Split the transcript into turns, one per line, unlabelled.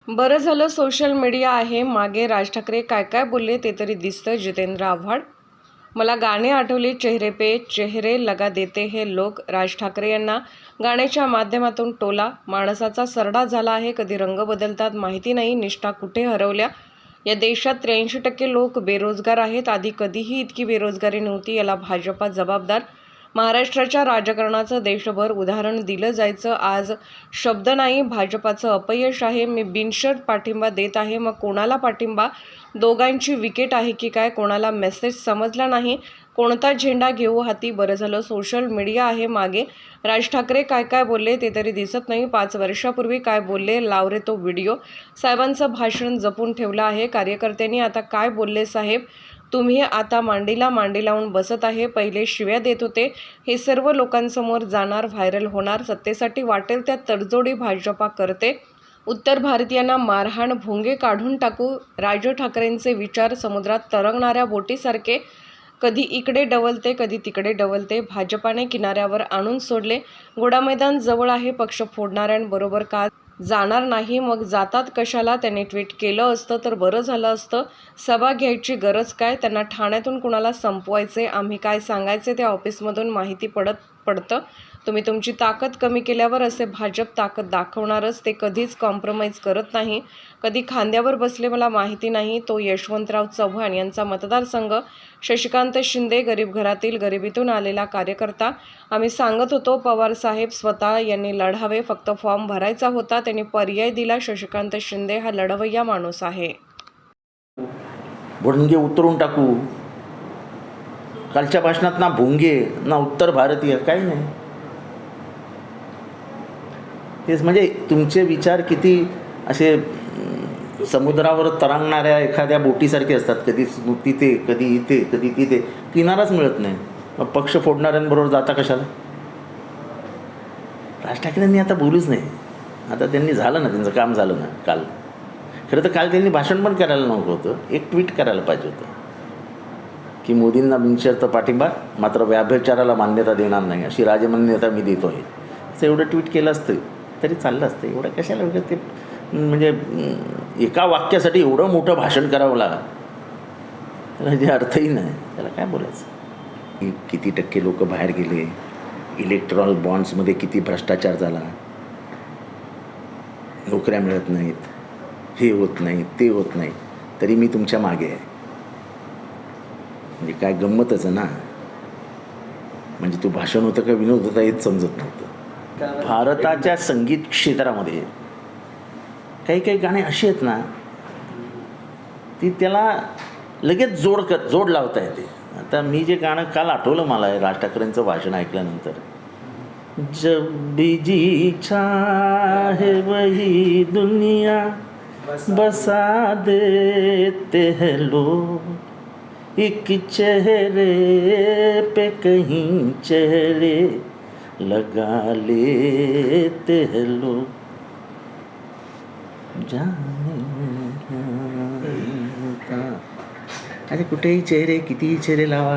बरं झालं social media आहे. मागे राज ठाकरे काय काय बोलले ते तरी दिसतं. जितेंद्र आव्हाड. मला गाणे आठवले, चेहरे पे चेहरे लगा देते हे लोक. राज ठाकरे यांना गाण्याच्या माध्यमातून टोला. माणसाचा सरडा झाला आहे. कधी रंग बदलतात माहिती नाही. निष्ठा कुठे हरवल्या. या देशात 83% लोक बेरोजगार आहेत. आधी कधीही इतकी बेरोजगारी नव्हती. याला भाजपा जबाबदार. महाराष्ट्राच्या राजकारणाचं देशभर उदाहरण दिलं जायचं. आज शब्द नाही. भाजपाचं अपयश आहे. मी बिनशर्त पाठिंबा देत आहे. मग कोणाला पाठिंबा? दोघांची विकेट आहे की काय? कोणाला मेसेज समजला नाही. कोणता झेंडा घेऊ हाती? बरं झालं सोशल मीडिया आहे. मागे राज ठाकरे काय काय बोलले ते तरी दिसत नाही. 5 वर्षापूर्वी काय बोलले? लाव रे तो व्हिडिओ. साहेबांचं भाषण जपून ठेवलं आहे. कार्यकर्त्यांनी आता काय बोलले साहेब? तुम्ही आता मांडीला मांडी लावून बसत आहे. पहिले शिव्या देत होते. हे सर्व लोकांसमोर जाणार, व्हायरल होणार. सत्तेसाठी वाटेल त्या तडजोडी भाजपा करते. उत्तर भारतीयांना मारहाण, भोंगे काढून टाकू. राज ठाकरेंचे विचार समुद्रात तरंगणाऱ्या बोटीसारखे. कधी इकडे डवलते, कधी तिकडे डवलते. भाजपाने किनाऱ्यावर आणून सोडले. घोडामैदान जवळ आहे. पक्ष फोडणाऱ्यांबरोबर का जाणार नाही? मग जातात कशाला? त्यांनी ट्विट केलं असतं तर बरं झालं असतं. सभा घ्यायची गरज काय? त्यांना ठाण्यातून कुणाला संपवायचे? आम्ही काय सांगायचे ते ऑफिसमधून माहिती पडतं. तुम्ही तुमची ताकद कमी केल्यावर असे भाजप ताकद दाखवणारच. ते कधीच कॉम्प्रोमाइज करत नाही. कधी खांद्यावर बसले मला माहिती नाही. तो यशवंतराव चव्हाण यांचा मतदारसंघ. शशिकांत शिंदे गरीब घरातील, गरिबीतून आलेला कार्यकर्ता. आम्ही सांगत होतो पवारसाहेब स्वतः यांनी लढावे. फक्त फॉर्म भरायचा होता. त्यांनी पर्याय दिला. शशिकांत शिंदे हा लढवय्या माणूस आहे.
भोंगे उतरून टाकू. कालच्या भाषणात ना भोंगे ना उत्तर भारतीय काही नाही. तेच म्हणजे तुमचे विचार किती असे समुद्रावर तरंगणाऱ्या एखाद्या बोटीसारखे असतात. कधी तिथे, कधी इथे, कधी तिथे. किनाराच मिळत नाही. मग पक्ष फोडणाऱ्यांबरोबर जाता कशाला? राज ठाकरेंनी आता बोलूच नाही. आता त्यांनी झालं ना, त्यांचं काम झालं ना काल. खरं तर काल त्यांनी भाषण पण करायला नको होतं. एक ट्विट करायला पाहिजे होतं की मोदींना बिनशर्त पाठिंबा, मात्र व्याभिचाराला मान्यता देणार नाही अशी राजमान्यता मी देतो आहे. असं एवढं ट्विट केलं असतं तरी चाललं असतं. एवढं कशाला वगैरे ते म्हणजे एका वाक्यासाठी एवढं मोठं भाषण करावं लागलं. त्याला जे अर्थही नाही. त्याला काय बोलायचं? किती टक्के लोक बाहेर गेले, इलेक्ट्रॉल बॉन्ड्समध्ये किती भ्रष्टाचार झाला, नोकऱ्या मिळत नाहीत, हे होत नाही, ते होत नाही, तरी मी तुमच्या मागे आहे. म्हणजे काय गंमतच आहे ना. म्हणजे तू भाषण होतं का विनोद होता हेच समजत नव्हतं. भारताच्या संगीत क्षेत्रामध्ये काही काही गाणे अशी आहेत ना, ती त्याला लगेच जोड लावता येते. आता मी जे गाणं काल आठवलं मला राज ठाकरेंचं भाषण ऐकल्यानंतर, जब भी जी चाहे वही दुनिया बसा देते हैं लोग, एक चेहरे पे कहीं चेहरे लगा लेते हैं लोग, अरे कुठेही चेहरे, कितीही चेहरे लावा,